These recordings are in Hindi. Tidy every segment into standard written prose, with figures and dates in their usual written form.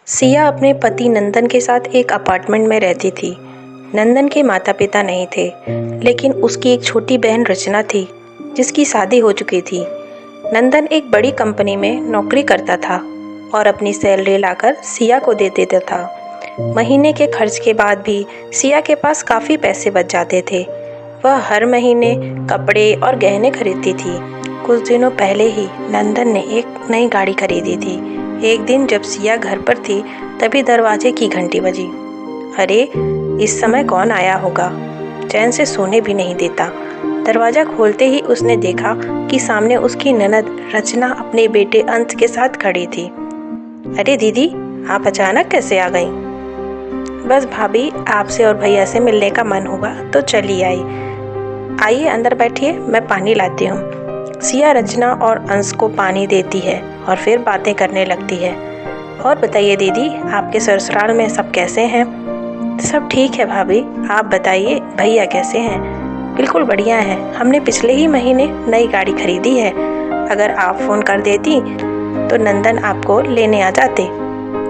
सिया अपने पति नंदन के साथ एक अपार्टमेंट में रहती थी। नंदन के माता पिता नहीं थे, लेकिन उसकी एक छोटी बहन रचना थी, जिसकी शादी हो चुकी थी। नंदन एक बड़ी कंपनी में नौकरी करता था और अपनी सैलरी लाकर सिया को दे देता था। महीने के खर्च के बाद भी सिया के पास काफ़ी पैसे बच जाते थे। वह हर महीने कपड़े और गहने खरीदती थी। कुछ दिनों पहले ही नंदन ने एक नई गाड़ी खरीदी थी। एक दिन जब सिया घर पर थी, तभी दरवाजे की घंटी बजी। अरे, इस समय कौन आया होगा? चैन से सोने भी नहीं देता। दरवाज़ा खोलते ही उसने देखा कि सामने उसकी ननद रचना अपने बेटे अंश के साथ खड़ी थी। अरे दीदी, आप अचानक कैसे आ गईं? बस भाभी, आपसे और भैया से मिलने का मन हुआ तो चली आई। आइए अंदर बैठिए, मैं पानी लाती हूँ। सिया रचना और अंश को पानी देती है और फिर बातें करने लगती है। और बताइए दीदी, आपके ससुराल में सब कैसे हैं? सब ठीक है भाभी, आप बताइए भैया कैसे हैं? बिल्कुल बढ़िया हैं। हमने पिछले ही महीने नई गाड़ी खरीदी है। अगर आप फ़ोन कर देती तो नंदन आपको लेने आ जाते।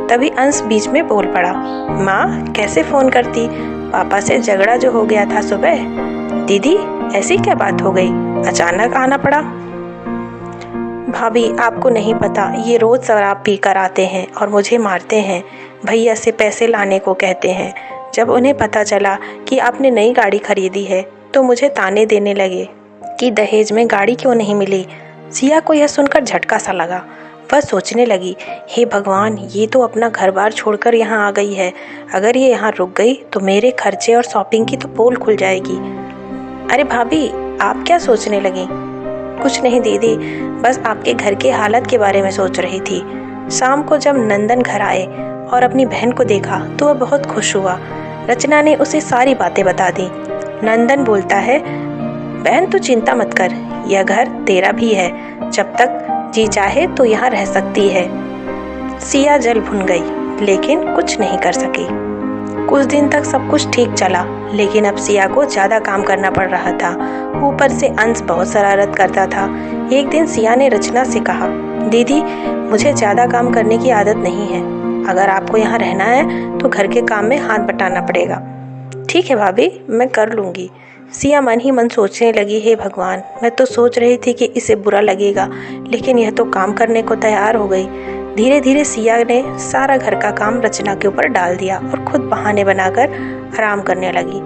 तभी अंश बीच में बोल पड़ा। माँ, कैसे फ़ोन करती? पापा से झगड़ा जो हो गया था सुबह। दीदी, ऐसी क्या बात हो गई? अचानक आना पड़ा? भाभी, आपको नहीं पता, ये रोज़ शराब पी कर आते हैं और मुझे मारते हैं। भैया से पैसे लाने को कहते हैं। जब उन्हें पता चला कि आपने नई गाड़ी खरीदी है तो मुझे ताने देने लगे कि दहेज में गाड़ी क्यों नहीं मिली। सिया को यह सुनकर झटका सा लगा। वह सोचने लगी, हे भगवान, ये तो अपना घर बार छोड़कर यहाँ आ गई है। अगर ये यहाँ रुक गई तो मेरे खर्चे और शॉपिंग की तो पोल खुल जाएगी। अरे भाभी, आप क्या सोचने लगी? कुछ नहीं दीदी, बस आपके घर के हालत के बारे में सोच रही थी। शाम को जब नंदन घर आए और अपनी बहन को देखा तो वह बहुत खुश हुआ। रचना ने उसे सारी बातें बता दी। नंदन बोलता है, बहन तू चिंता मत कर, यह घर तेरा भी है। जब तक जी चाहे तो यहाँ रह सकती है। सिया जल भुन गई, लेकिन कुछ नहीं कर सकी। कुछ दिन तक सब कुछ ठीक चला, लेकिन अब सिया को ज़्यादा काम करना पड़ रहा था। ऊपर से अंश बहुत शरारत करता था। एक दिन सिया ने रचना से कहा, दीदी, मुझे ज़्यादा काम करने की आदत नहीं है। अगर आपको यहाँ रहना है तो घर के काम में हाथ बटाना पड़ेगा। ठीक है भाभी, मैं कर लूँगी। सिया मन ही मन सोचने लगी, हे भगवान, मैं तो सोच रही थी कि इसे बुरा लगेगा, लेकिन यह तो काम करने को तैयार हो गई। धीरे धीरे सिया ने सारा घर का काम रचना के ऊपर डाल दिया और खुद बहाने बनाकर आराम करने लगी।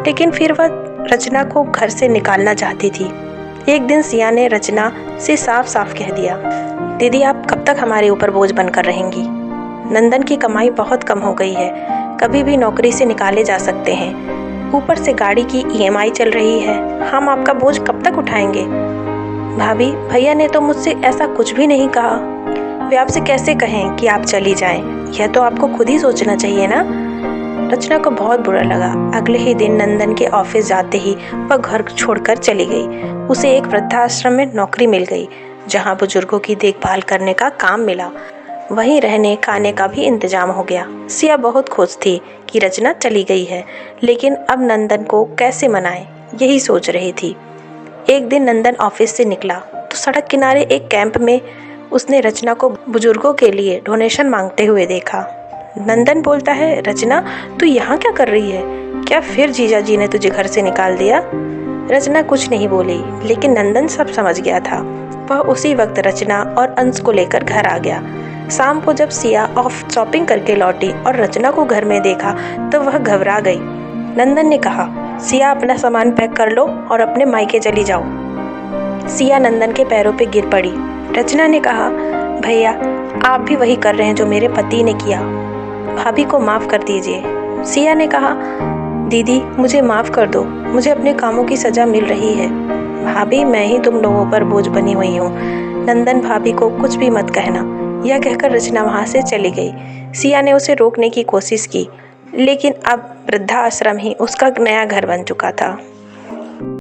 लेकिन फिर वह रचना को घर से निकालना चाहती थी। एक दिन सिया ने रचना से साफ साफ कह दिया, दीदी, आप कब तक हमारे ऊपर बोझ बनकर रहेंगी? नंदन की कमाई बहुत कम हो गई है, कभी भी नौकरी से निकाले जा सकते हैं। ऊपर से गाड़ी की EMI चल रही है। हम आपका बोझ कब तक उठाएंगे? भाभी, भैया ने तो मुझसे ऐसा कुछ भी नहीं कहा। वे आपसे कैसे कहें कि आप चली जाएं? यह तो आपको खुद ही सोचना चाहिए ना। रचना को बहुत बुरा लगा। अगले ही दिन नंदन के ऑफिस जाते ही वह घर छोड़कर चली गई। उसे एक वृद्धाश्रम में नौकरी मिल गई, जहां बुजुर्गों की देखभाल करने का काम मिला। वहीं रहने खाने का भी इंतजाम हो गया। सिया बहुत खुश थी कि रचना चली गई है, लेकिन अब नंदन को कैसे मनाए, यही सोच रही थी। एक दिन नंदन ऑफिस से निकला तो सड़क किनारे एक कैंप में उसने रचना को बुजुर्गों के लिए डोनेशन मांगते हुए देखा। नंदन बोलता है, रचना, तू यहाँ क्या कर रही है? क्या फिर जीजा जी ने तुझे घर से निकाल दिया? रचना कुछ नहीं बोली, लेकिन नंदन सब समझ गया था। वह उसी वक्त रचना और अंश को लेकर घर आ गया। शाम को जब सिया ऑफ शॉपिंग करके लौटी और रचना को घर में देखा तो वह घबरा गई। नंदन ने कहा, सिया, अपना सामान पैक कर लो और अपने मायके चली जाओ। सिया नंदन के पैरों पे गिर पड़ी। रचना ने कहा, भैया, आप भी वही कर रहे हैं जो मेरे पति ने किया। भाभी को माफ़ कर दीजिए। सिया ने कहा, दीदी, मुझे माफ़ कर दो, मुझे अपने कामों की सज़ा मिल रही है। भाभी, मैं ही तुम लोगों पर बोझ बनी हुई हूँ। नंदन, भाभी को कुछ भी मत कहना। यह कहकर रचना वहाँ से चली गई। सिया ने उसे रोकने की कोशिश की, लेकिन अब वृद्धाश्रम ही उसका नया घर बन चुका था।